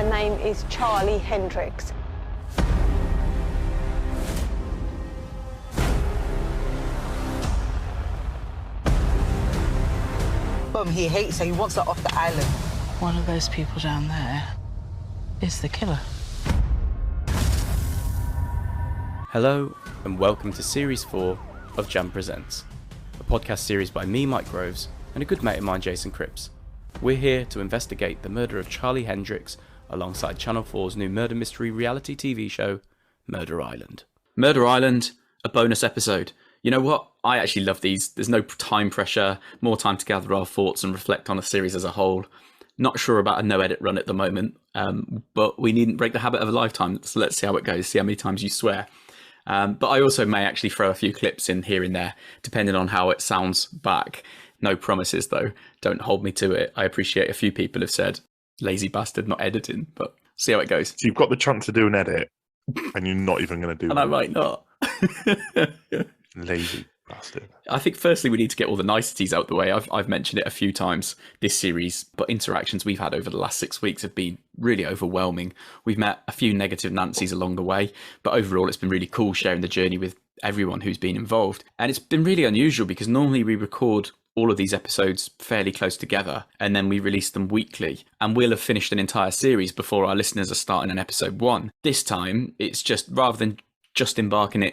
Her name is Charlie Hendricks. He hates her. He wants her off the island. One of those people down there is the killer. Hello, and welcome to Series 4 of Jam Presents, a podcast series by me, Mike Groves, and a good mate of mine, Jason Cripps. We're here to investigate the murder of Charlie Hendricks alongside Channel 4's new murder mystery reality TV show, Murder Island. Murder Island, a bonus episode. You know what? I actually love these. There's no time pressure, more time to gather our thoughts and reflect on a series as a whole. Not sure about a no-edit run at the moment, but we needn't break the habit of a lifetime, so let's see how it goes, see how many times you swear. But I also may actually throw a few clips in here and there, depending on how it sounds back. No promises, though. Don't hold me to it. I appreciate a few people have said, lazy bastard, not editing, but see how it goes. So you've got the chance to do an edit, and you're not even going to do And one. I might not. Lazy bastard. I think firstly we need to get all the niceties out the way. I've mentioned it a few times this series, but interactions we've had over the last 6 weeks have been really overwhelming. We've met a few negative Nancys along the way, but overall it's been really cool sharing the journey with everyone who's been involved. And it's been really unusual because normally we record all of these episodes fairly close together and then we release them weekly, and we'll have finished an entire series before our listeners are starting on episode 1. This time it's just, rather than just embarking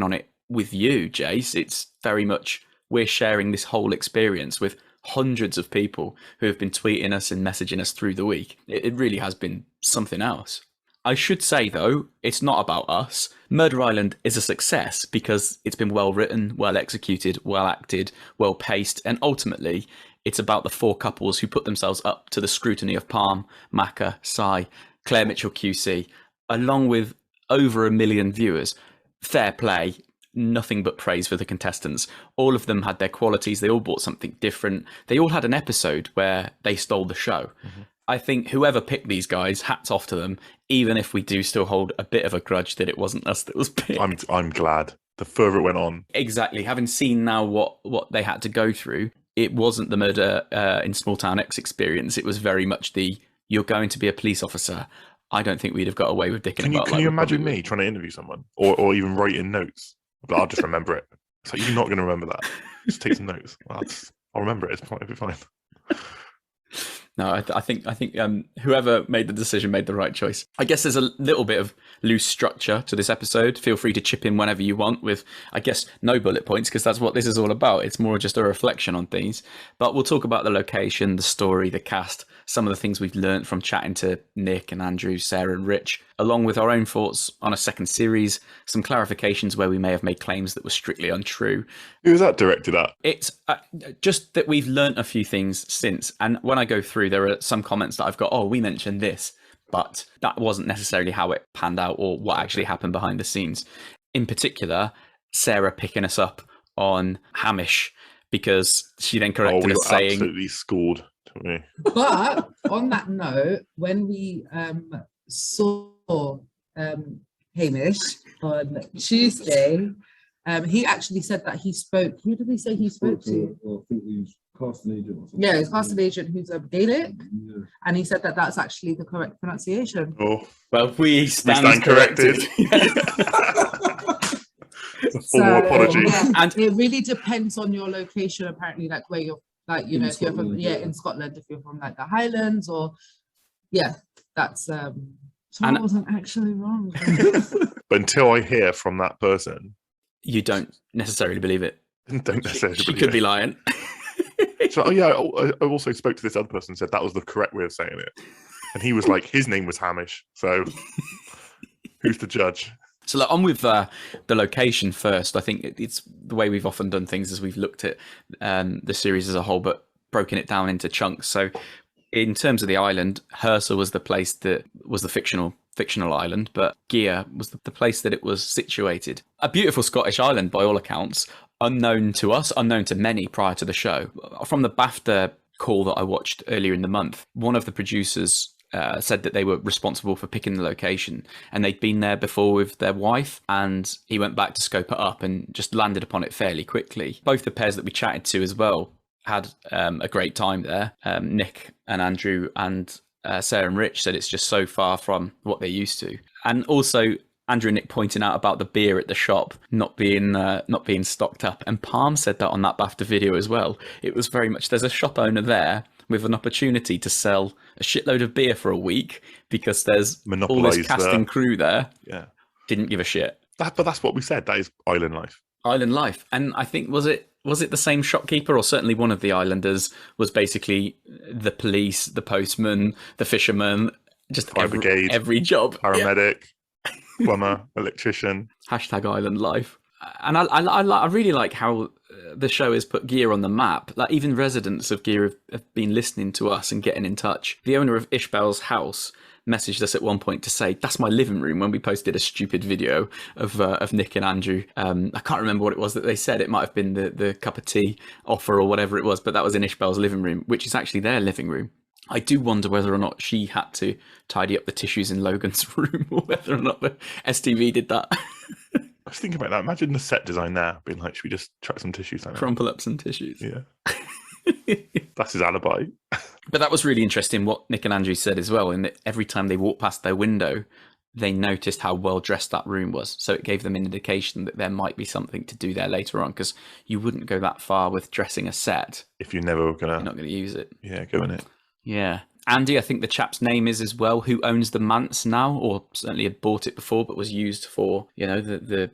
on it with you, Jace, it's very much we're sharing this whole experience with hundreds of people who have been tweeting us and messaging us through the week. It really has been something else. I should say, though, it's not about us. Murder Island is a success because it's been well written, well executed, well acted, well paced, and ultimately it's about the 4 couples who put themselves up to the scrutiny of Palm, Macca, Sai, Claire Mitchell QC, along with over 1 million viewers. Fair play. Nothing but praise for the contestants. All of them had their qualities. They all brought something different. They all had an episode where they stole the show. Mm-hmm. I think whoever picked these guys, hats off to them, even if we do still hold a bit of a grudge that it wasn't us that was picked. I'm glad. The further it went on. Exactly. Having seen now what they had to go through, it wasn't the Murder in Small Town X experience. It was very much the, you're going to be a police officer. I don't think we'd have got away with dicking about. Can you imagine me trying to interview someone or even writing notes? But I'll just remember it. So you're not going to remember that. Just take some notes. I'll remember it. It'll be fine. No, I think whoever made the decision made the right choice. I guess there's a little bit of loose structure to this episode. Feel free to chip in whenever you want with, I guess, no bullet points, because that's what this is all about. It's more just a reflection on things. But we'll talk about the location, the story, the cast, some of the things we've learned from chatting to Nick and Andrew, Sarah and Rich, along with our own thoughts on a second series, some clarifications where we may have made claims that were strictly untrue. Who was that directed at? It's just that we've learnt a few things since. And when I go through, there are some comments that I've got, we mentioned this, but that wasn't necessarily how it panned out or what actually happened behind the scenes. In particular, Sarah picking us up on Hamish, because she then corrected us saying... absolutely schooled to me. But on that note, when we saw Hamish on Tuesday, he actually said that he spoke. Who did he say he spoke to? I think he was casting agent or something. Yeah, he's casting agent who's a Gaelic, Yeah. and he said that that's actually the correct pronunciation. Oh, Well, we stand corrected. A formal apology. Yeah, And- it really depends on your location, apparently, like where you're, like, you In know, if you're from, Scotland, yeah, yeah. in Scotland, if you're from like the Highlands, or that's so And- I wasn't actually wrong. But until I hear from that person, You don't necessarily believe it. don't necessarily She believe could it. be lying. So, I also spoke to this other person and said that was the correct way of saying it. And he was like, his name was Hamish. So who's the judge? So on with the location first. I think it's the way we've often done things as we've looked at the series as a whole, but broken it down into chunks. So in terms of the island, Hersa was the place that was the fictional island, but Gia was the place that it was situated. A beautiful Scottish island by all accounts, unknown to us, unknown to many prior to the show. From the BAFTA call that I watched earlier in the month, one of the producers said that they were responsible for picking the location, and they'd been there before with their wife, and he went back to scope it up and just landed upon it fairly quickly. Both the pairs that we chatted to as well had a great time there, Nick and Andrew, and Sarah and Rich said it's just so far from what they're used to. And also, Andrew and Nick pointing out about the beer at the shop not being stocked up. And Palm said that on that BAFTA video as well. It was very much, there's a shop owner there with an opportunity to sell a shitload of beer for a week because there's all this cast and crew there. Yeah. Didn't give a shit. But that's what we said. That is island life. Island life. And I think, was it the same shopkeeper, or certainly one of the islanders was basically the police, the postman, the fisherman, just Fire brigade, every job. Paramedic, plumber, electrician. Hashtag island life. And I really like how the show has put Gear on the map. Like, even residents of Gear have been listening to us and getting in touch. The owner of Ishbel's house messaged us at one point to say, that's my living room, when we posted a stupid video of Nick and Andrew. I can't remember what it was that they said. It might have been the cup of tea offer or whatever it was, but that was in Ishbel's living room, which is actually their living room. I do wonder whether or not she had to tidy up the tissues in Logan's room, or whether or not the STV did that. I was thinking about that. Imagine the set design there being like, should we just chuck some tissues down? Crumple up some tissues. Yeah. That's his alibi. But that was really interesting what Nick and Andrew said as well, in that every time they walked past their window, they noticed how well dressed that room was. So it gave them an indication that there might be something to do there later on, because you wouldn't go that far with dressing a set if you're never you're not going to use it. Yeah, go in it. Yeah. Andy, I think the chap's name is as well, who owns the manse now, or certainly had bought it before, but was used for, the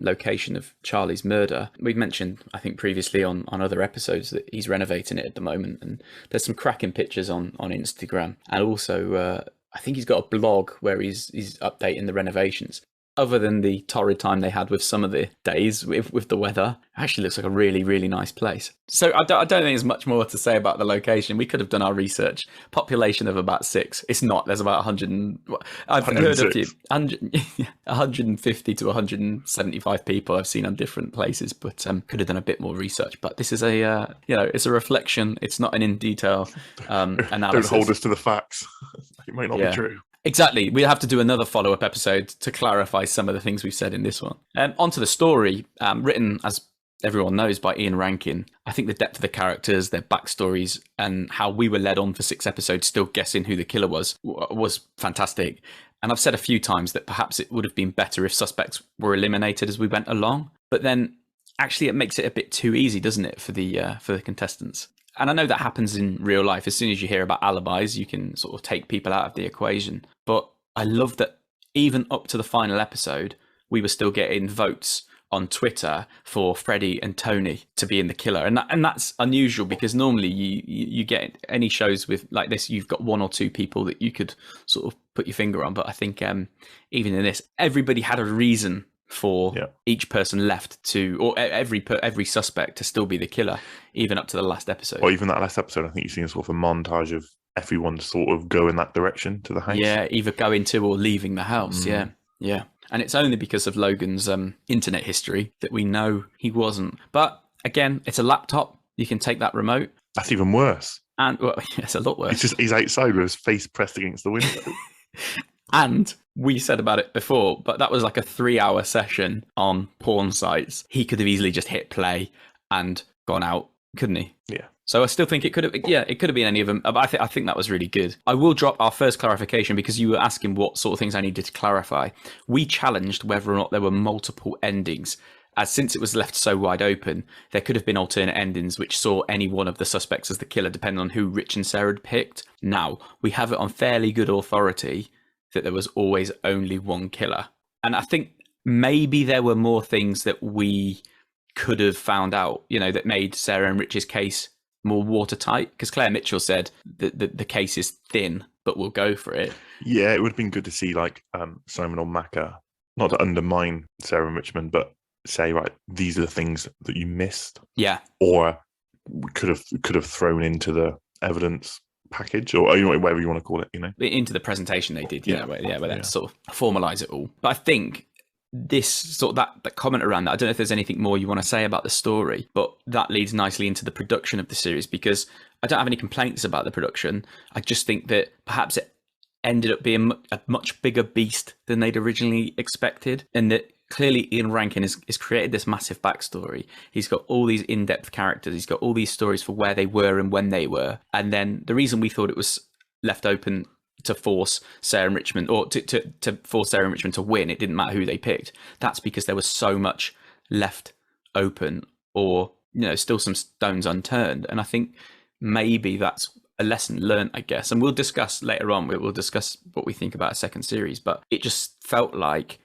location of Charlie's murder. We've mentioned, I think, previously on other episodes that he's renovating it at the moment, and there's some cracking pictures on Instagram. And also, I think he's got a blog where he's updating the renovations. Other than the torrid time they had with some of the days with the weather, it actually looks like a really, really nice place. So I don't think there's much more to say about the location. We could have done our research. Population of about 6. It's not. There's about 100. I've heard a few. 150 to 175 people I've seen on different places, but could have done a bit more research. But this is it's a reflection. It's not an in detail analysis. Don't hold us to the facts. It might not be true. Exactly. We have to do another follow-up episode to clarify some of the things we've said in this one. Onto the story, written, as everyone knows, by Ian Rankin. I think the depth of the characters, their backstories, and how we were led on for 6 episodes still guessing who the killer was fantastic. And I've said a few times that perhaps it would have been better if suspects were eliminated as we went along. But then, actually, it makes it a bit too easy, doesn't it, for the contestants? And I know that happens in real life. As soon as you hear about alibis, you can sort of take people out of the equation. But I love that even up to the final episode, we were still getting votes on Twitter for Freddie and Tony to be in the killer. And that's unusual, because normally you get any shows with like this, you've got 1 or 2 people that you could sort of put your finger on. But I think even in this, everybody had a reason for each person left to, or every suspect to still be the killer, even up to the last episode. Or even that last episode, I think you've seen sort of a montage of everyone sort of go in that direction to the house. Yeah, either going to or leaving the house. Yeah. And it's only because of Logan's internet history that we know he wasn't. But again, it's a laptop. You can take that remote. That's even worse. And well, it's a lot worse. He's outside with his face pressed against the window. And we said about it before, but that was like a 3-hour session on porn sites. He could have easily just hit play and gone out, couldn't he? Yeah. So I still think it could have been any of them. But I think that was really good. I will drop our first clarification, because you were asking what sort of things I needed to clarify. We challenged whether or not there were multiple endings, as since it was left so wide open, there could have been alternate endings which saw any one of the suspects as the killer, depending on who Rich and Sarah had picked. Now, we have it on fairly good authority that there was always only one killer. And I think maybe there were more things that we could have found out, that made Sarah and Rich's case more watertight. Because Claire Mitchell said that the case is thin, but we'll go for it. Yeah, it would have been good to see like Simon or Macca, not to undermine Sarah and Richmond, but say, right, these are the things that you missed. Yeah. Or could have thrown into the evidence package, or whatever you want to call it, into the presentation they did, where they sort of formalize it all. But I think this sort of that comment around that, I don't know if there's anything more you want to say about the story, but that leads nicely into the production of the series, because I don't have any complaints about the production. I just think that perhaps it ended up being a much bigger beast than they'd originally expected, and that clearly Ian Rankin has created this massive backstory. He's got all these in-depth characters. He's got all these stories for where they were and when they were. And then the reason we thought it was left open to force Sarah and Richmond, or to force Sarah and Richmond to win. It didn't matter who they picked. That's because there was so much left open, or still some stones unturned. And I think maybe that's a lesson learned, I guess. And we'll discuss later on. We'll discuss what we think about a second series. But it just felt like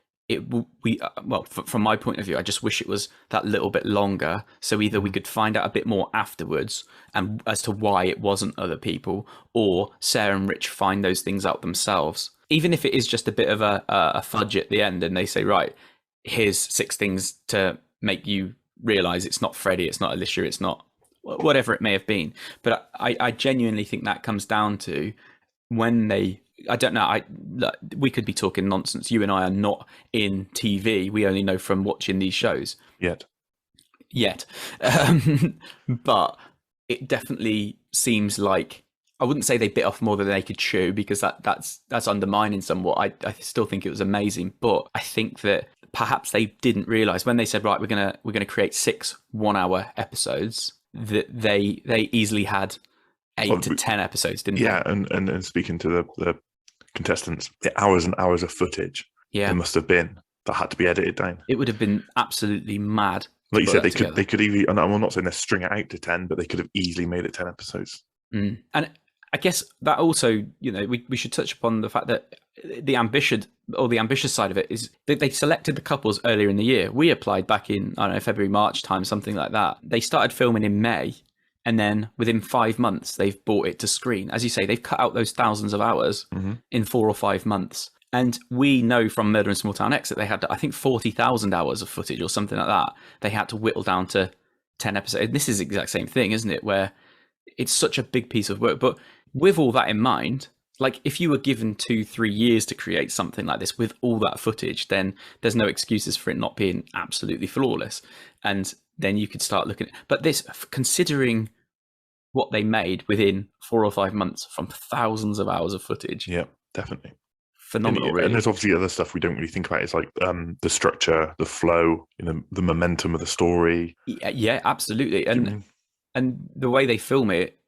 from my point of view, I just wish it was that little bit longer. So either we could find out a bit more afterwards and as to why it wasn't other people, or Sarah and Rich find those things out themselves. Even if it is just a bit of a fudge at the end, and they say, right, here's 6 things to make you realize it's not Freddie, it's not Alicia, it's not whatever it may have been. But I genuinely think that comes down to when they. I don't know. We could be talking nonsense. You and I are not in TV. We only know from watching these shows. Yet. But it definitely seems like, I wouldn't say they bit off more than they could chew, because that's undermining somewhat. I still think it was amazing, but I think that perhaps they didn't realize when they said, right, we're gonna create 6 one-hour episodes, that they easily had 8 to 10 episodes, didn't they? Yeah, and speaking to the contestants, the hours and hours of footage there must have been that had to be edited down. It would have been absolutely mad. Like you said, they could even, and I'm not saying they're string it out to 10, but they could have easily made it 10 episodes. And I guess that also, we should touch upon the fact that the ambitious side of it is that they selected the couples earlier in the year. We applied back in, I don't know, February, March time, something like that. They started filming in May. And then within 5 months, they've brought it to screen. As you say, they've cut out those thousands of hours in 4 or 5 months. And we know from Murder in Small Town X that they had, I think, 40,000 hours of footage or something like that. They had to whittle down to 10 episodes. And this is the exact same thing, isn't it? Where it's such a big piece of work. But with all that in mind, like if you were given 2-3 years to create something like this with all that footage, then there's no excuses for it not being absolutely flawless. And then you could start looking at, but this, considering what they made within 4 or 5 months from thousands of hours of footage. Yeah, definitely. Phenomenal, really. And there's obviously other stuff we don't really think about. It's like the structure, the flow, the momentum of the story. Yeah, absolutely. And the way they film it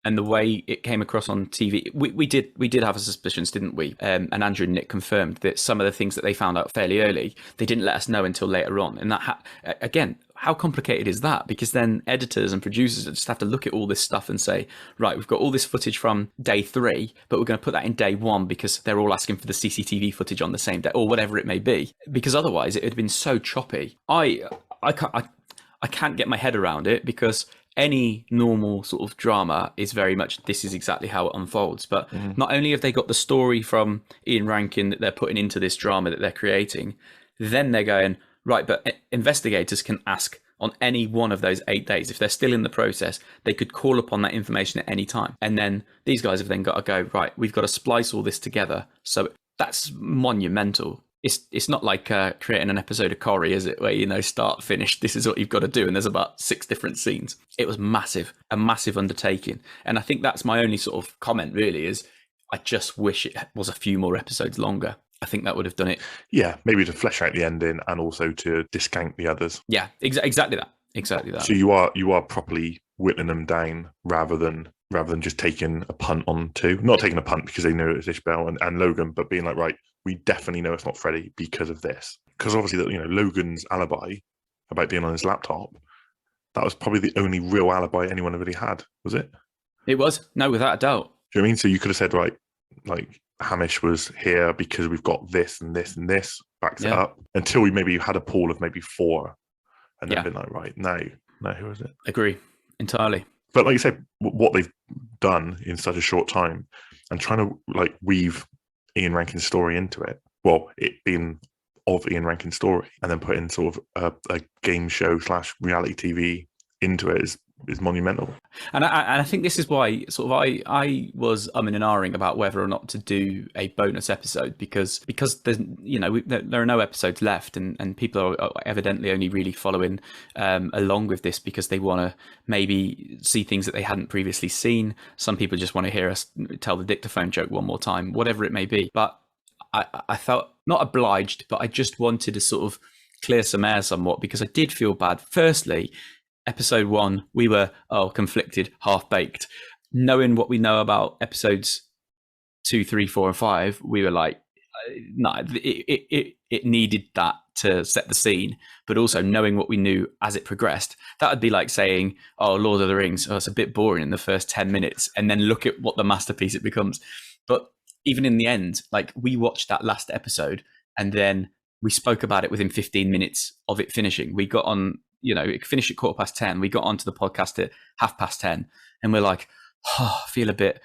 and the way it came across on TV, we did have a suspicions, didn't we? And Andrew and Nick confirmed that some of the things that they found out fairly early, they didn't let us know until later on. And that, again, how complicated is that? Because then editors and producers just have to look at all this stuff and say, right, we've got all this footage from day 3, but we're going to put that in day 1 because they're all asking for the CCTV footage on the same day, or whatever it may be. Because otherwise it would have been so choppy. I can't get my head around it, because any normal sort of drama is very much, this is exactly how it unfolds. But not only have they got the story from Ian Rankin that they're putting into this drama that they're creating, then they're going, right, but investigators can ask on any one of those 8 days. If they're still in the process, they could call upon that information at any time. And then these guys have then got to go, right, we've got to splice all this together. So that's monumental. It's not like creating an episode of Corrie, is it? Where, start, finish, this is what you've got to do. And there's about 6 different scenes. It was massive, a massive undertaking. And I think that's my only sort of comment really, is I just wish it was a few more episodes longer. I think that would have done it. Yeah, maybe to flesh out the ending and also to discount the others. Yeah, exactly that. Exactly that. So you are properly whittling them down rather than just taking a punt on 2. Not taking a punt because they know it's Ishbel and Logan, but being like, right, we definitely know it's not Freddie because of this. Because obviously, Logan's alibi about being on his laptop, that was probably the only real alibi anyone really had, was it? It was. No, without a doubt. Do you know what I mean? So you could have said, right, like, Hamish was here because we've got this and this and this, backs it up, until we maybe had a pool of maybe 4 and then been like, right, now who is it? Agree entirely. But like you said, what they've done in such a short time and trying to like weave Ian Rankin's story into it, well, it being of Ian Rankin's story, and then putting sort of a game show / reality TV into it is monumental. And I think this is why sort of I was umming and ahhing about whether or not to do a bonus episode, because there's there are no episodes left, and people are evidently only really following along with this because they want to maybe see things that they hadn't previously seen. Some people just want to hear us tell the dictaphone joke one more time, whatever it may be. But I felt not obliged, but I just wanted to sort of clear some air somewhat, because I did feel bad. Firstly, episode 1, we were conflicted, half-baked. Knowing what we know about episodes 2, 3, 4, and 5, we were like, no, it needed that to set the scene, but also knowing what we knew as it progressed. That would be like saying, oh, Lord of the Rings, oh, it's a bit boring in the first 10 minutes, and then look at what the masterpiece it becomes. But even in the end, like, we watched that last episode and then we spoke about it within 15 minutes of it finishing. We got on, it finished at 10:15. We got onto the podcast at 10:30, and we're like, oh, I feel a bit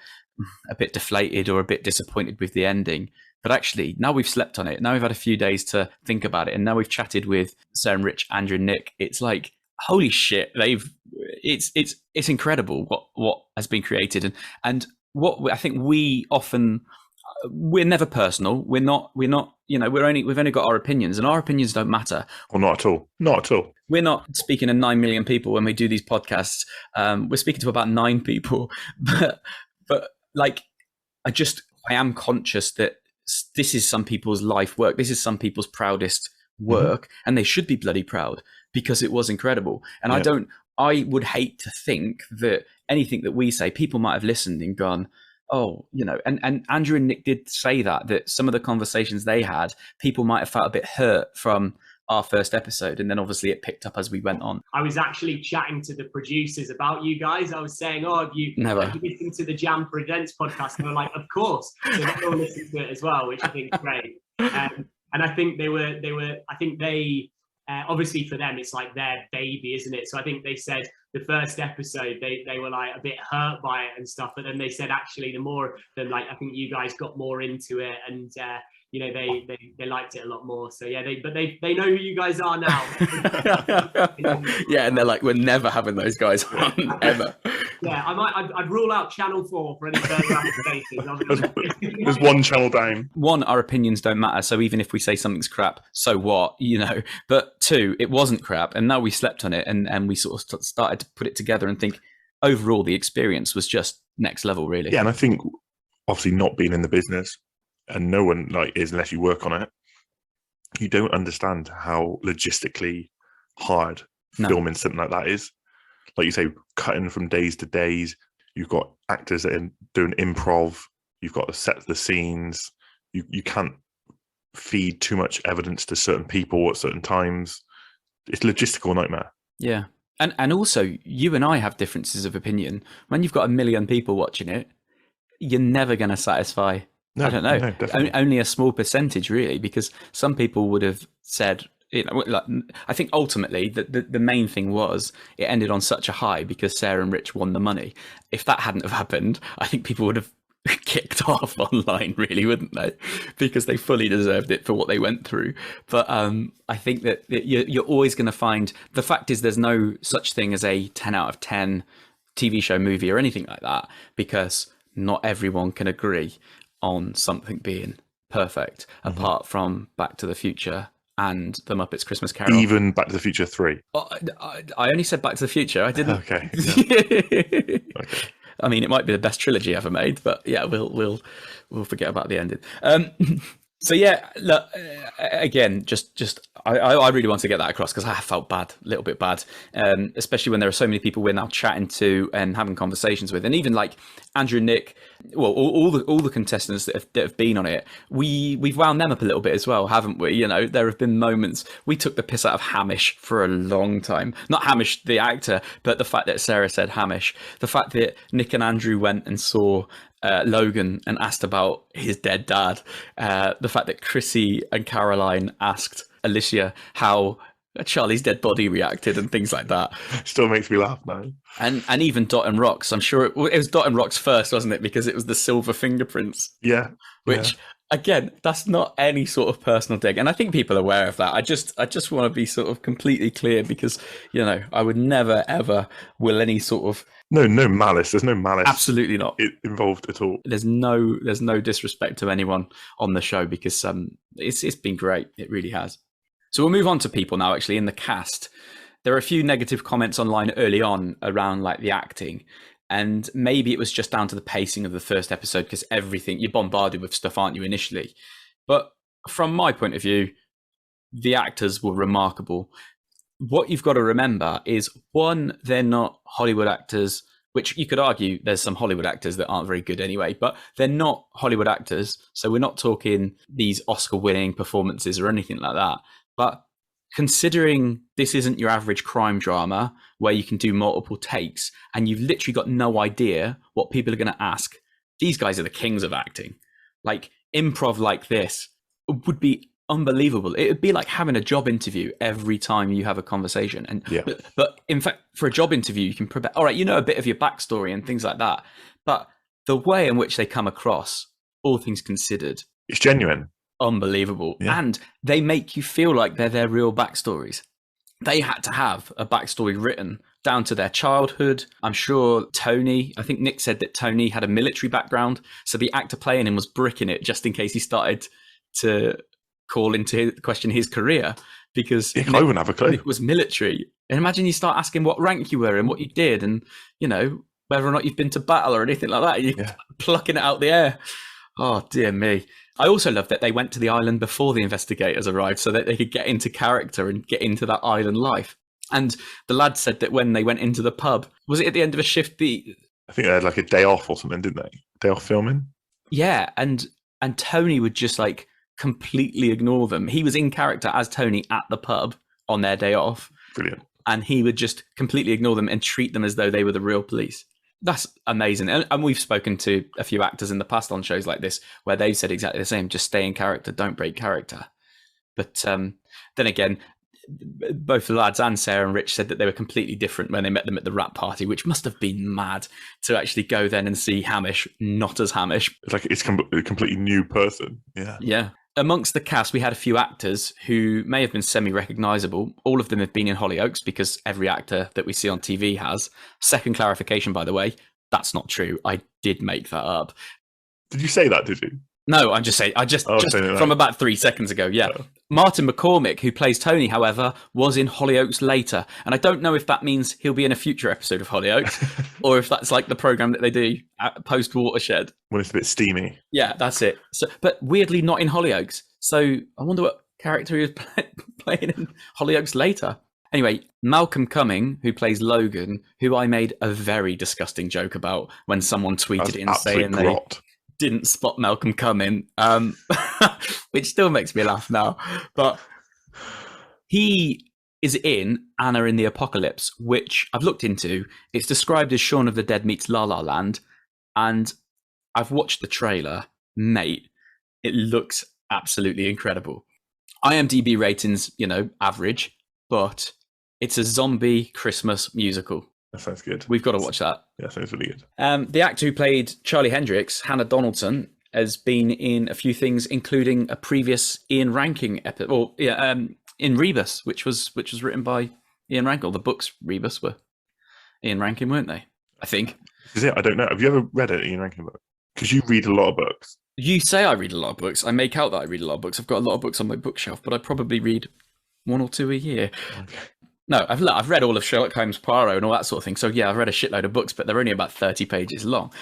deflated or a bit disappointed with the ending. But actually, now we've slept on it. Now we've had a few days to think about it, and now we've chatted with Sarah and Rich, Andrew, and Nick. It's like, holy shit! It's incredible what has been created, and what I think we're never personal. We're not. We've only got our opinions, and our opinions don't matter. Well, not at all. Not at all. We're not speaking to 9 million people when we do these podcasts. We're speaking to about 9 people, but like, I am conscious that this is some people's life work. This is some people's proudest work, and they should be bloody proud because it was incredible. And I would hate to think that anything that we say, people might have listened and gone, oh, and Andrew and Nick did say that some of the conversations they had, people might have felt a bit hurt from our first episode, and then obviously it picked up as we went on. I was actually chatting to the producers about you guys. I was saying, oh, have you listened to the Jam Presents podcast? And they were like, of course. So they all listened to it as well, which I think is great. And I think obviously for them, it's like their baby, isn't it? So I think they said the first episode, they were like a bit hurt by it and stuff. But then they said, actually, the more than I think you guys got more into it, and they liked it a lot more. So yeah, they know who you guys are now. Yeah, and they're like, we're never having those guys on ever. Yeah, I'd rule out Channel 4 for any further applications. There's one channel down. One, our opinions don't matter. So even if we say something's crap, so what, But 2, it wasn't crap, and now we slept on it, and we sort of started to put it together and think, overall, the experience was just next level, really. Yeah, and I think, obviously, not being in the business, and no one is unless you work on it, you don't understand how logistically hard filming something like that is. Like you say, cutting from days to days. You've got actors that are doing improv. You've got to set the scenes. You can't feed too much evidence to certain people at certain times. It's a logistical nightmare. Yeah. And also, you and I have differences of opinion. When you've got 1 million people watching it, you're never going to satisfy... I don't know. No, only a small percentage, really, because some people would have said, I think ultimately the main thing was it ended on such a high because Sarah and Rich won the money. If that hadn't have happened, I think people would have kicked off online, really, wouldn't they? Because they fully deserved it for what they went through. But I think that you're always going to find, the fact is there's no such thing as a 10 out of 10 TV show, movie or anything like that, because not everyone can agree on something being perfect, apart from Back to the Future and The Muppets Christmas Carol. Even Back to the Future 3. I only said Back to the Future. I didn't. Okay. Yeah. Okay. I mean, it might be the best trilogy ever made, but yeah, we'll forget about the ending. So yeah, look, again, I really want to get that across because I have felt bad, a little bit bad, especially when there are so many people we're now chatting to and having conversations with, and even like Andrew, Nick, well, all the contestants that have been on it, we've wound them up a little bit as well, haven't we? There have been moments we took the piss out of Hamish for a long time, not Hamish the actor, but the fact that Sarah said Hamish, the fact that Nick and Andrew went and saw Logan and asked about his dead dad, the fact that Chrissy and Caroline asked Alicia how Charlie's dead body reacted and things like that. Still makes me laugh now. And even Dot and Rocks, I'm sure it was Dot and Rocks first, wasn't it? Because it was the silver fingerprints. Yeah. Which again, that's not any sort of personal dig, and I think people are aware of that. I just want to be sort of completely clear because I would never ever will any sort of no malice. There's no malice. Absolutely not involved at all. There's no disrespect to anyone on the show because it's been great. It really has. So we'll move on to people now. Actually, in the cast, there are a few negative comments online early on around like the acting. And maybe it was just down to the pacing of the first episode because you're bombarded with stuff, aren't you, initially? But from my point of view, the actors were remarkable. What you've got to remember is, one, they're not Hollywood actors which you could argue there's some Hollywood actors that aren't very good anyway, but they're not Hollywood actors. So we're not talking these Oscar-winning performances or anything like that. But considering this isn't your average crime drama where you can do multiple takes and you've literally got no idea what people are going to ask, these guys are the kings of acting. Like, improv like this would be unbelievable. It would be like having a job interview every time you have a conversation. And but in fact, for a job interview, you can prepare. All right, you know a bit of your backstory and things like that. But the way in which they come across, all things considered, it's genuine, unbelievable, and they make you feel like they're their real backstories. They had to have a backstory written down to their childhood. I'm sure I think Nick said that Tony had a military background, so the actor playing him was bricking it just in case he started to call into question his career, because I wouldn't have a clue. Nick was military. And imagine you start asking what rank you were and what you did, and whether or not you've been to battle or anything like that. You're plucking it out the air. Oh dear me. I also love that they went to the island before the investigators arrived so that they could get into character and get into that island life. And the lad said that when they went into the pub, was it at the end of a shift? I think they had like a day off or something, didn't they? Day off filming. Yeah, and Tony would just like completely ignore them. He was in character as Tony at the pub on their day off. Brilliant. And he would just completely ignore them and treat them as though they were the real police. That's amazing. And we've spoken to a few actors in the past on shows like this where they've said exactly the same. Just stay in character, don't break character. But then again, both the lads and Sarah and Rich said that they were completely different when they met them at the rap party, which must have been mad to actually go then and see Hamish not as Hamish. It's like it's a completely new person. Yeah. Amongst the cast, we had a few actors who may have been semi-recognisable. All of them have been in Hollyoaks because every actor that we see on TV has. Second clarification, by the way, that's not true. I did make that up. Did you say that, did you? No, I'm just saying. Just from about 3 seconds ago. Yeah. Oh. Martin McCormick, who plays Tony, however, was in Hollyoaks later. And I don't know if that means he'll be in a future episode of Hollyoaks or if that's like the programme that they do post Watershed. When it's a bit steamy. Yeah, that's it. So, but weirdly not in Hollyoaks. So I wonder what character he was playing in Hollyoaks later. Anyway, Malcolm Cumming, who plays Logan, who I made a very disgusting joke about when someone tweeted in saying they didn't spot Malcolm Cumming, which still makes me laugh now. But he is in Anna in the Apocalypse, which I've looked into. It's described as Shaun of the Dead meets La La Land. And I've watched the trailer. Mate, it looks absolutely incredible. IMDb ratings, average, but it's a zombie Christmas musical. That sounds good. We've got to watch that. Yeah, sounds really good. The actor who played Charlie Hendricks, Hannah Donaldson, has been in a few things, including a previous Ian Rankin episode, in Rebus, which was written by Ian Rankin. The books Rebus were Ian Rankin, weren't they? I think. Is it? I don't know. Have you ever read an Ian Rankin book? Because you read a lot of books. You say I read a lot of books. I make out that I read a lot of books. I've got a lot of books on my bookshelf, but I probably read 1 or 2 a year. Okay. No, I've read all of Sherlock Holmes, Poirot, and all that sort of thing. So yeah, I've read a shitload of books, but they're only about 30 pages long.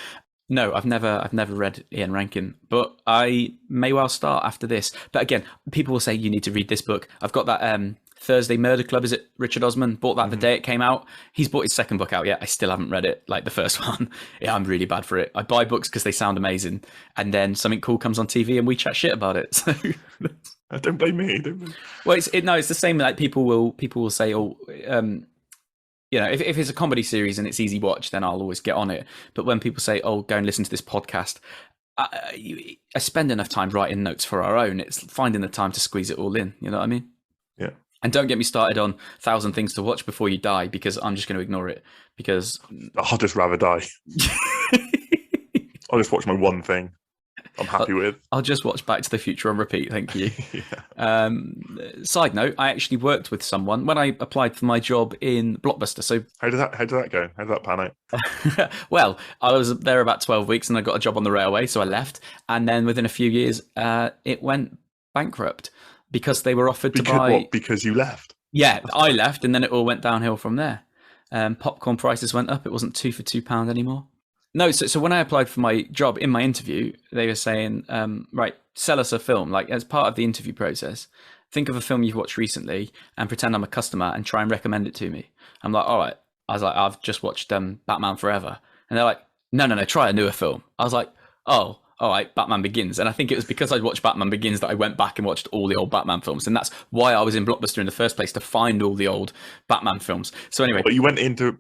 No, I've never read Ian Rankin, but I may well start after this. But again, people will say you need to read this book. I've got that Thursday Murder Club. Is it Richard Osman? Bought that the day it came out. He's bought his second book out yet. I still haven't read it, like the first one. Yeah, I'm really bad for it. I buy books because they sound amazing, and then something cool comes on TV and we chat shit about it. So don't blame me. Well, it's the same. Like people will say, if it's a comedy series and it's easy watch, then I'll always get on it. But when people say, "Oh, go and listen to this podcast," I spend enough time writing notes for our own. It's finding the time to squeeze it all in. You know what I mean? Yeah. And don't get me started on 1,000 things to watch before you die, because I'm just going to ignore it. Because I'll just rather die. I'll just watch my one thing I'm happy with. I'll just watch Back to the Future on repeat. Thank you. Yeah. Side note: I actually worked with someone when I applied for my job in Blockbuster. So how did that go? How did that pan out? Well, I was there about 12 weeks, and I got a job on the railway, so I left. And then within a few years, it went bankrupt because they were offered to buy. What? Because you left? Yeah, I left, and then it all went downhill from there. Popcorn prices went up. It wasn't £2 for £2 anymore. No, so when I applied for my job, in my interview, they were saying, right, sell us a film. Like, as part of the interview process, think of a film you've watched recently and pretend I'm a customer and try and recommend it to me. I'm like, all right, I was like, I've just watched Batman Forever. And they're like, no, try a newer film. I was like, oh, all right, Batman Begins. And I think it was because I'd watched Batman Begins that I went back and watched all the old Batman films. And that's why I was in Blockbuster in the first place, to find all the old Batman films. So anyway. But you went in to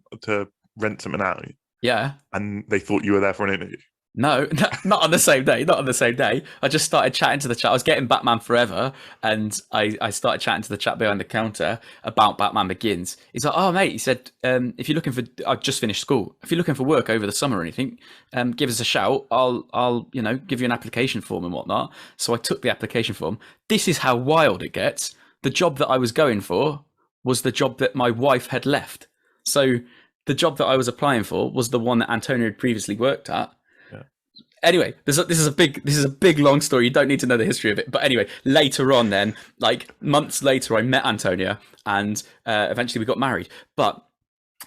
rent something out. Yeah. And they thought you were there for an interview. No, not on the same day. Not on the same day. I just started chatting to the chat. I was getting Batman Forever, and I started chatting to the chat behind the counter about Batman Begins. He's like, "Oh, mate," he said, "if you're looking for, I've just finished school. If you're looking for work over the summer or anything, give us a shout. I'll give you an application form and whatnot." So I took the application form. This is how wild it gets. The job that I was going for was the job that my wife had left. So the job that I was applying for was the one that Antonio had previously worked at. Anyway, this is a big long story. You don't need to know the history of it. But anyway, later on, then, like months later, I met Antonia, and eventually we got married. But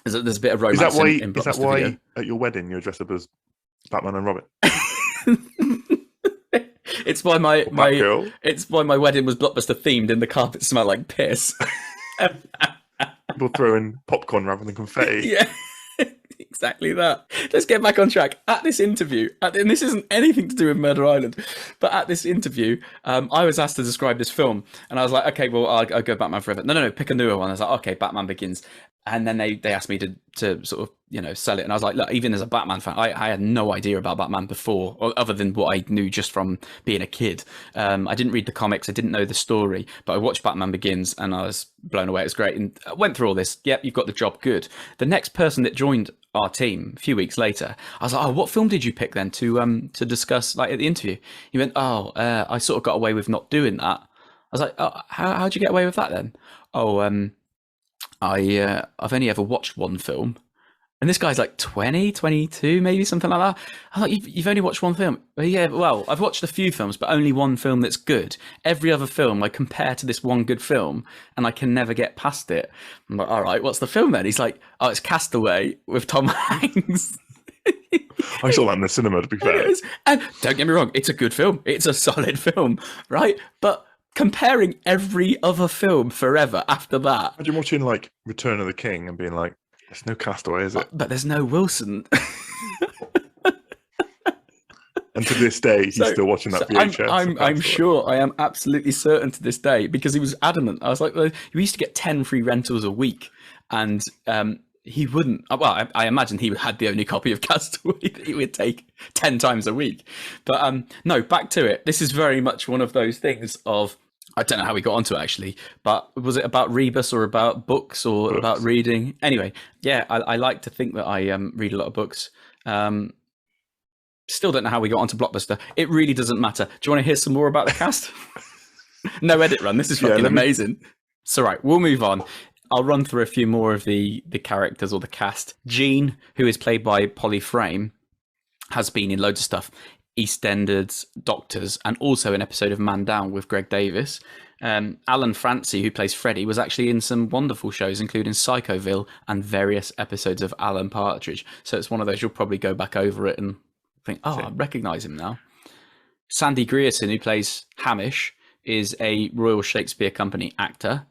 there's a bit of romance. Is that why at your wedding you're dressed up as Batman and Robin? It's why my wedding was Blockbuster themed, and the carpet smelled like piss. People throwing popcorn rather than confetti. Yeah. Exactly that. Let's get back on track. At this interview, and this isn't anything to do with Murder Island, but at this interview, I was asked to describe this film, and I was like, okay, well, I'll go Batman Forever. No, pick a newer one. I was like, okay, Batman Begins. And then they asked me to sort of, sell it. And I was like, look, even as a Batman fan, I had no idea about Batman before, other than what I knew just from being a kid. I didn't read the comics. I didn't know the story, but I watched Batman Begins and I was blown away. It was great. And I went through all this. Yep, you've got the job. Good. The next person that joined our team a few weeks later, I was like, oh, what film did you pick then to discuss, like, at the interview? He went, I sort of got away with not doing that. I was like, oh, how'd you get away with that then? I've only ever watched one film. And this guy's like 20, 22, maybe something like that. I thought, you've only watched one film? Yeah, well, I've watched a few films, but only one film that's good. Every other film I compare to this one good film, and I can never get past it. I'm like, all right, what's the film then? He's like, oh, it's Castaway with Tom Hanks. I saw that in the cinema, to be fair. And don't get me wrong, it's a good film. It's a solid film, right? But comparing every other film forever after that. Imagine watching like Return of the King and being like, there's no Castaway, is it? But there's no Wilson. And to this day, he's still watching that VHS. I'm sure, I am absolutely certain to this day, because he was adamant. I was like, well, we used to get 10 free rentals a week, and he wouldn't. Well, I imagine he had the only copy of Castaway that he would take 10 times a week. But no, back to it. This is very much one of those things of, I don't know how we got onto it actually, but was it about Rebus or about books or about reading? Anyway, yeah, I like to think that I read a lot of books. Still don't know how we got onto Blockbuster. It really doesn't matter. Do you want to hear some more about the cast? No edit run. This is fucking amazing. So right, we'll move on. I'll run through a few more of the characters or the cast. Jean, who is played by Polly Frame, has been in loads of stuff. EastEnders, Doctors, and also an episode of Man Down with Greg Davis. Alan Francie, who plays Freddy, was actually in some wonderful shows, including Psychoville and various episodes of Alan Partridge. So it's one of those you'll probably go back over it and think, oh, I recognise him now. Sandy Grierson, who plays Hamish, is a Royal Shakespeare Company actor.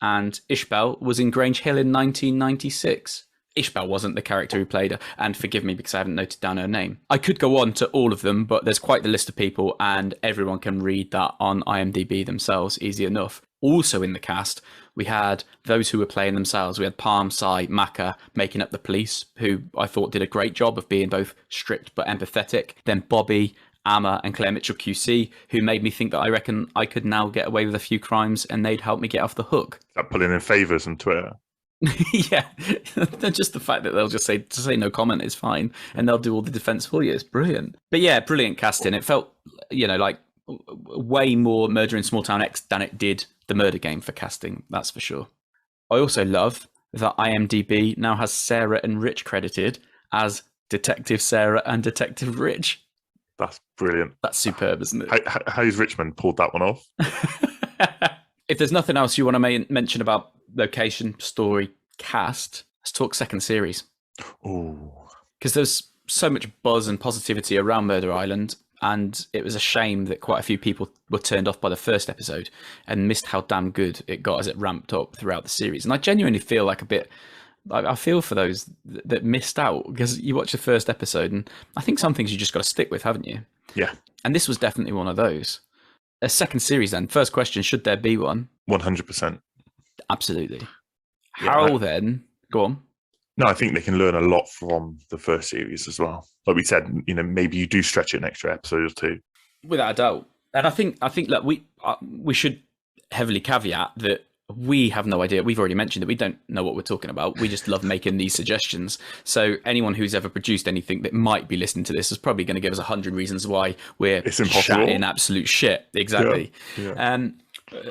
And Ishbel was in Grange Hill in 1996. Ishbel wasn't the character who played her, and forgive me because I haven't noted down her name. I could go on to all of them, but there's quite the list of people, and everyone can read that on IMDb themselves, easy enough. Also in the cast, we had those who were playing themselves. We had Palm, Sai, Maka making up the police, who I thought did a great job of being both strict but empathetic. Then Bobby, Amma, and Claire Mitchell QC, who made me think that I reckon I could now get away with a few crimes and they'd help me get off the hook. That pulling in favours on Twitter. Yeah, just the fact that they'll just say no comment is fine, and they'll do all the defense for you. It's brilliant. But yeah, brilliant casting. It felt, like way more Murder in Small Town X than it did The Murder Game for casting. That's for sure. I also love that IMDb now has Sarah and Rich credited as Detective Sarah and Detective Rich. That's brilliant. That's superb, isn't it? How's Richmond pulled that one off? If there's nothing else you want to mention about location, story, cast, let's talk second series. Oh, because there's so much buzz and positivity around Murder Island, and it was a shame that quite a few people were turned off by the first episode and missed how damn good it got as it ramped up throughout the series. And I genuinely feel like a bit I feel for those that missed out, because you watch the first episode, and I think some things you just got to stick with, haven't you? Yeah. And this was definitely one of those. A second series, then. First question: should there be one? 100%. Absolutely. Yeah, How then? Go on. No, I think they can learn a lot from the first series as well. Like we said, maybe you do stretch it an extra episode or two. Without a doubt. And I think that we should heavily caveat that we have no idea. We've already mentioned that we don't know what we're talking about. We just love making these suggestions. So anyone who's ever produced anything that might be listening to this is probably going to give us 100 reasons why we're chatting absolute shit. Exactly. Yeah.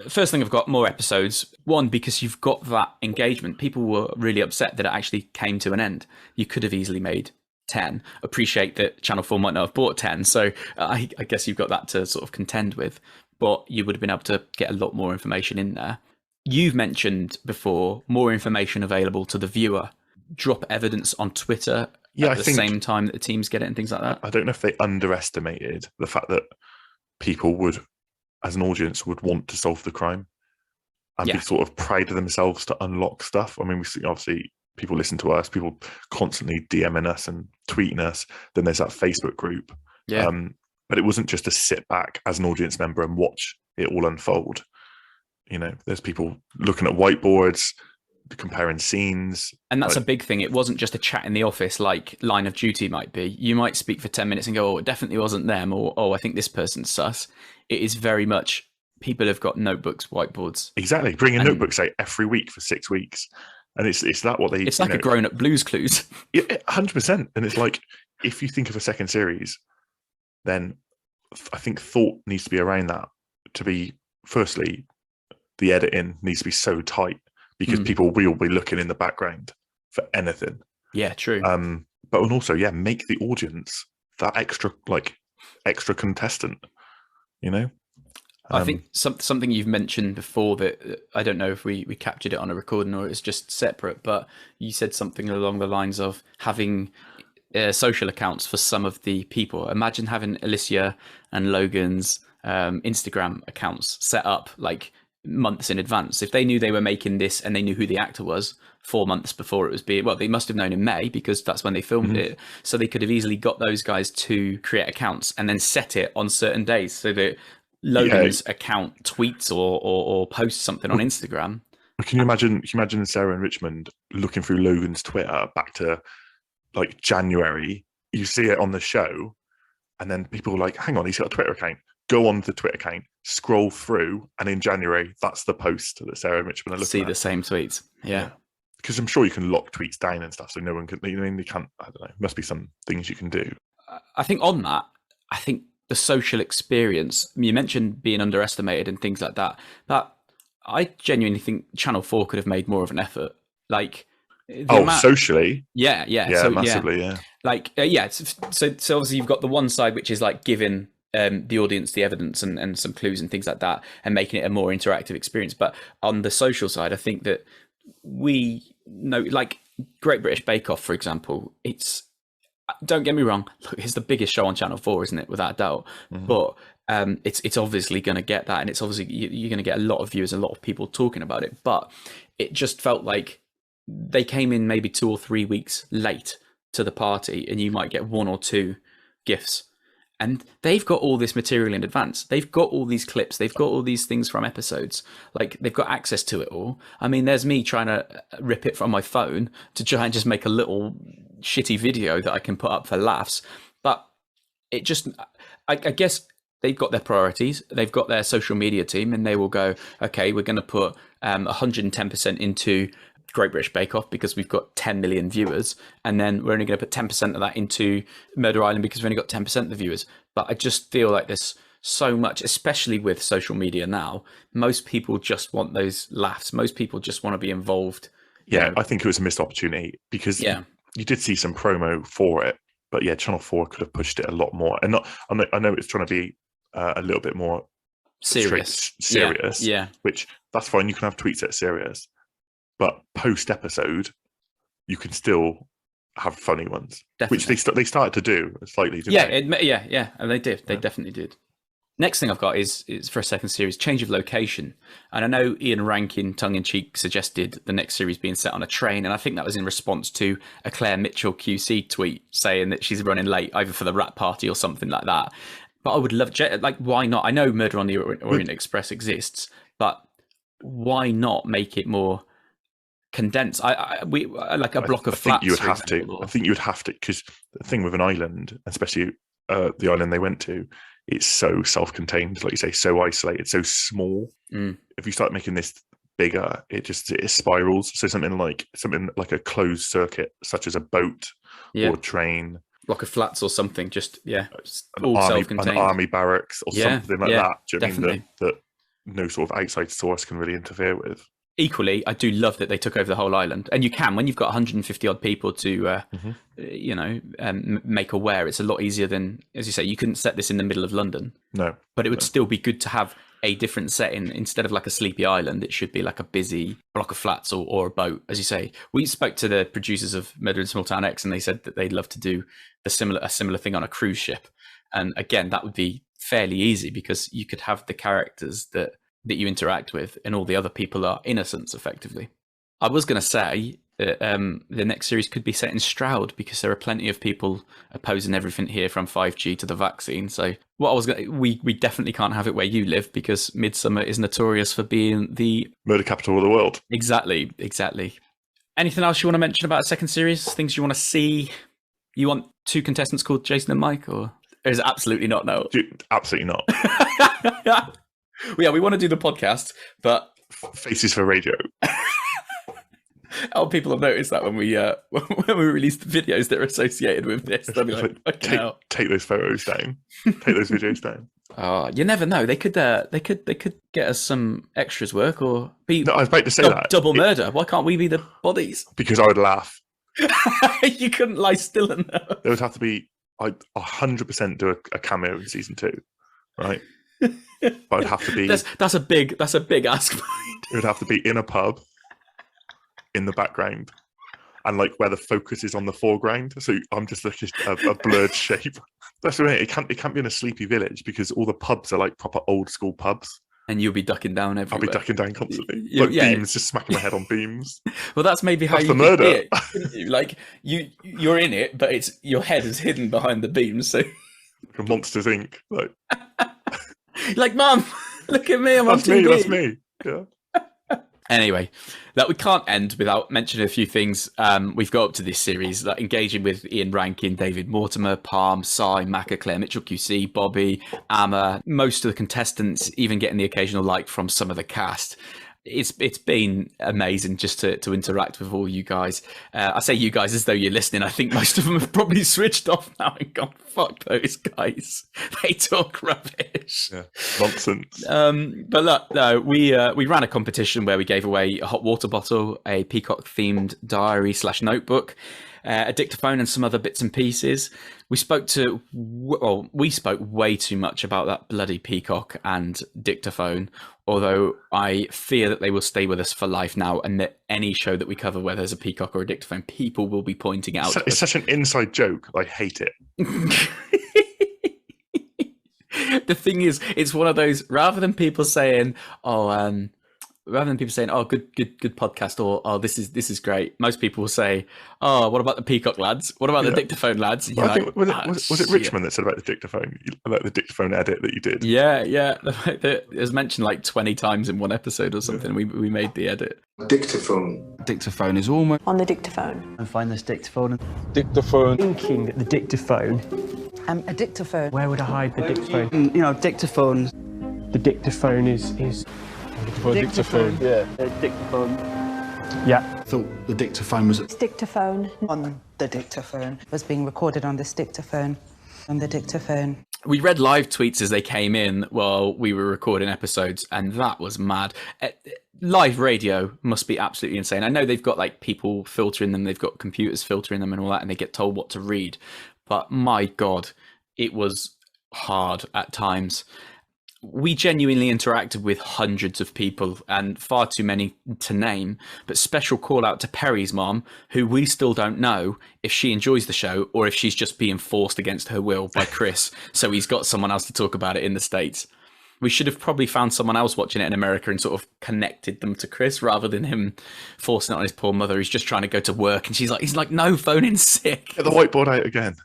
First thing, I've got more episodes. One, because you've got that engagement. People were really upset that it actually came to an end. You could have easily made 10. Appreciate that Channel 4 might not have bought 10. So I guess you've got that to sort of contend with. But you would have been able to get a lot more information in there. You've mentioned before more information available to the viewer. Drop evidence on Twitter at the same time that the teams get it and things like that. I don't know if they underestimated the fact that people would, as an audience, would want to solve the crime and be sort of proud of themselves to unlock stuff. I mean, we see, obviously, people listen to us, people constantly DMing us and tweeting us. Then there's that Facebook group. Yeah. But it wasn't just to sit back as an audience member and watch it all unfold. There's people looking at whiteboards, comparing scenes. And that's a big thing. It wasn't just a chat in the office like Line of Duty might be. You might speak for 10 minutes and go, oh, it definitely wasn't them, or, oh, I think this person's sus. It is very much, people have got notebooks, whiteboards. Exactly. Bringing notebooks out every week for 6 weeks. And it's that what they... It's like a grown-up Blues Clues. Yeah, 100%. And it's like, if you think of a second series, then I think thought needs to be around that to be, firstly, the editing needs to be so tight because people will be looking in the background for anything. Yeah, true. But also, make the audience that extra contestant, I think something you've mentioned before that I don't know if we captured it on a recording or it's just separate, but you said something along the lines of having social accounts for some of the people. Imagine having Alicia and Logan's Instagram accounts set up like months in advance. If they knew they were making this and they knew who the actor was 4 months before it was they must have known in May because that's when they filmed it. So they could have easily got those guys to create accounts and then set it on certain days so that Logan's account tweets or posts something on Instagram. Can you imagine Sarah and Richmond looking through Logan's Twitter back to like January? You see it on the show and then people are like, hang on, he's got a Twitter account. Go on the Twitter account, scroll through, and in January, that's the post that Sarah and Richmond are looking at. See the same tweets. Yeah. Because I'm sure you can lock tweets down and stuff, so no one can, they can't, I don't know, must be some things you can do. I think on that, the social experience, you mentioned being underestimated and things like that, that I genuinely think Channel 4 could have made more of an effort. Like, socially? Yeah. Yeah, so, massively, yeah. Like, so obviously you've got the one side, which is like giving the audience the evidence and some clues and things like that and making it a more interactive experience. But on the social side, I think that we know, like Great British Bake Off, for example, don't get me wrong, look, it's the biggest show on Channel 4, isn't it, without a doubt? But it's obviously going to get that, and it's obviously you're going to get a lot of viewers, a lot of people talking about it. But it just felt like they came in maybe 2 or 3 weeks late to the party, and you might get 1 or 2 gifts. And they've got all this material in advance. They've got all these clips. They've got all these things from episodes. Like, they've got access to it all. I mean, there's me trying to rip it from my phone to try and just make a little shitty video that I can put up for laughs. But it just, I guess they've got their priorities. They've got their social media team, and they will go, okay, we're going to put 110% into Great British Bake Off because we've got 10 million viewers, and then we're only going to put 10% of that into Murder Island because we've only got 10% of the viewers. But I just feel like there's so much, especially with social media now, most people just want those laughs. Most people just want to be involved. Yeah, I think it was a missed opportunity because you did see some promo for it, but Channel 4 could have pushed it a lot more. And I know it's trying to be a little bit more serious, which that's fine. You can have tweets that are serious. But post episode, you can still have funny ones, definitely. Which they started to do slightly. Didn't they? And they did. They definitely did. Next thing I've got is for a second series, change of location. And I know Ian Rankin, tongue-in-cheek, suggested the next series being set on a train, and I think that was in response to a Claire Mitchell QC tweet saying that she's running late, either for the wrap party or something like that. But I would love, like, why not? I know Murder on the Orient Express exists, but why not make it more condensed? We like a block of flats. You would have to. I think you would have to, because the thing with an island, especially the island they went to, it's so self-contained, like you say, so isolated, so small. If you start making this bigger, it spirals. So something like a closed circuit, such as a boat or a train, block of flats or something. Just all self-contained, an army barracks or something like that. Do you definitely. mean that no sort of outside source can really interfere with? Equally, I do love that they took over the whole island, and you can, when you've got 150 odd people to, make aware. It's a lot easier than, as you say, you couldn't set this in the middle of London. No, but it would still be good to have a different setting. Instead of like a sleepy island, it should be like a busy block of flats or a boat, as you say. We spoke to the producers of Murder in Small Town X, and they said that they'd love to do a similar thing on a cruise ship. And again, that would be fairly easy because you could have the characters that you interact with, and all the other people are innocents, effectively. I was going to say that the next series could be set in Stroud, because there are plenty of people opposing everything here, from 5G to the vaccine. So we definitely can't have it where you live, because Midsummer is notorious for being the murder capital of the world. Exactly. Anything else you want to mention about a second series? Things you want to see? You want 2 contestants called Jason and Mike, or is it absolutely not? No, absolutely not. Yeah, we want to do the podcast, but faces for radio. People have noticed that when we release the videos that are associated with this, they'll be like, take those photos down, take those videos down. Oh, you never know. They could get us some extras work, or be. No, I was about to say that double murder. Why can't we be the bodies? Because I would laugh. You couldn't lie still enough. There would have to be. I'd 100% do a cameo in season 2, right? But I'd have to be. That's a big ask. It would have to be in a pub, in the background, and like where the focus is on the foreground. So I'm just looking at a blurred shape. That's what I mean. It can't be in a sleepy village, because all the pubs are like proper old school pubs. And you'll be ducking down everywhere. I'll be ducking down constantly. Beams, just smacking my head on beams. Well, that's maybe how that's you the murder. See it, like you're in it, but your head is hidden behind the beams. So like Monsters Inc. Like, Mum, look at me. I'm on TV. That's me. Yeah. Anyway, that we can't end without mentioning a few things we've got up to this series, like engaging with Ian Rankin, David Mortimer, Palm, Cy, Macca, Claire Mitchell QC, Bobby, Amma, most of the contestants, even getting the occasional like from some of the cast. It's been amazing just to interact with all you guys. I say you guys as though you're listening. I think most of them have probably switched off now and gone, fuck those guys. They talk rubbish. Yeah, nonsense. But look, no, we ran a competition where we gave away a hot water bottle, a peacock-themed diary / notebook, a dictaphone, and some other bits and pieces. We spoke way too much about that bloody peacock and dictaphone, although I fear that they will stay with us for life now, and that any show that we cover where there's a peacock or a dictaphone, people will be pointing out. It's such an inside joke. I hate it. The thing is, it's one of those, rather than people saying, good podcast, or oh, this is great, most people will say, oh, what about the peacook lads? What about the dictaphone lads? Well, I think, was it Richmond that said about the dictaphone edit that you did? Yeah. It was mentioned like 20 times in one episode or something. Yeah. We made the edit. Dictaphone is almost on the dictaphone. And find this dictaphone. Dictaphone. Thinking the dictaphone. A dictaphone. Where would I hide the dictaphone? Dictaphone. The dictaphone is Dictaphone. Yeah. Dictaphone. Yeah. I thought the dictaphone was Dictaphone. On the dictaphone. Was being recorded on this dictaphone. On the dictaphone. We read live tweets as they came in while we were recording episodes, and that was mad. Live radio must be absolutely insane. I know they've got like people filtering them, they've got computers filtering them and all that, and they get told what to read. But my God, it was hard at times. we genuinely interacted with hundreds of people and far too many to name, but special call out to Perry's mom, who we still don't know if she enjoys the show or if she's just being forced against her will by Chris, so he's got someone else to talk about it in the States. We should have probably found someone else watching it in America and sort of connected them to Chris rather than him forcing it on his poor mother who's just trying to go to work, and he's like, no, phoning sick. Get the whiteboard out again.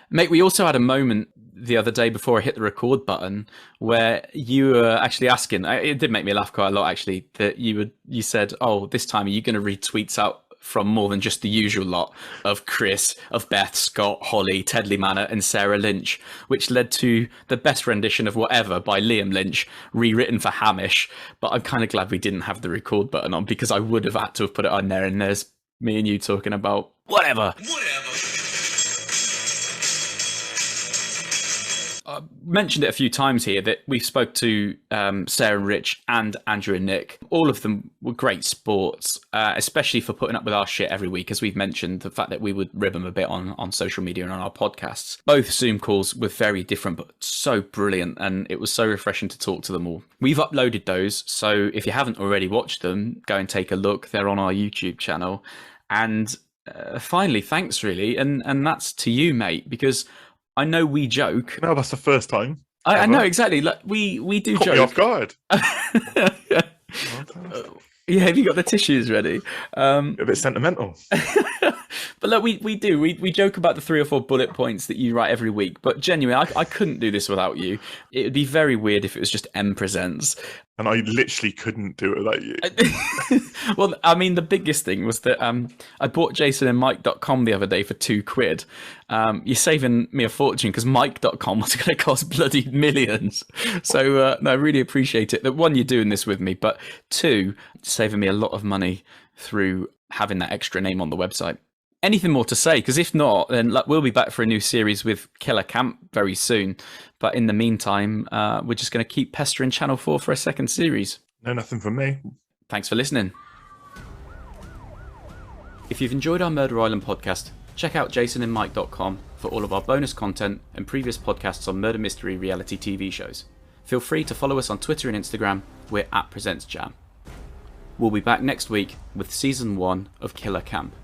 Mate, we also had a moment the other day before I hit the record button where you were actually asking, it did make me laugh quite a lot actually, that you said, oh, this time are you going to read tweets out from more than just the usual lot of Chris, of Beth, Scott, Holly, Tedley Manor and Sarah Lynch, which led to the best rendition of Whatever by Liam Lynch, rewritten for Hamish. But I'm kind of glad we didn't have the record button on, because I would have had to have put it on there, and there's me and you talking about whatever. I mentioned it a few times here that we spoke to Sarah and Rich and Andrew and Nick. All of them were great sports, especially for putting up with our shit every week. As we've mentioned, the fact that we would rib them a bit on social media and on our podcasts. Both Zoom calls were very different, but so brilliant. And it was so refreshing to talk to them all. We've uploaded those. So if you haven't already watched them, go and take a look. They're on our YouTube channel. And finally, thanks really. And that's to you, mate, because I know we joke. No, that's the first time. I know, exactly. Like, we do Caught joke. me off guard. Yeah, have you got the tissues ready? A bit sentimental. But look, we do. We joke about the 3 or 4 bullet points that you write every week. But genuinely, I couldn't do this without you. It would be very weird if it was just M Presents. And I literally couldn't do it without you. Well, I mean, the biggest thing was that I bought jasonandmike.com the other day for £2. You're saving me a fortune, because mike.com was going to cost bloody millions. So, no, I really appreciate it. That one, you're doing this with me, but 2, saving me a lot of money through having that extra name on the website. Anything more to say? Because if not, then we'll be back for a new series with Killer Camp very soon. But in the meantime, we're just going to keep pestering Channel 4 for a second series. No, nothing from me. Thanks for listening. If you've enjoyed our Murder Island podcast, check out jasonandmike.com for all of our bonus content and previous podcasts on murder mystery reality TV shows. Feel free to follow us on Twitter and Instagram. We're @PresentsJam. We'll be back next week with Season 1 of Killer Camp.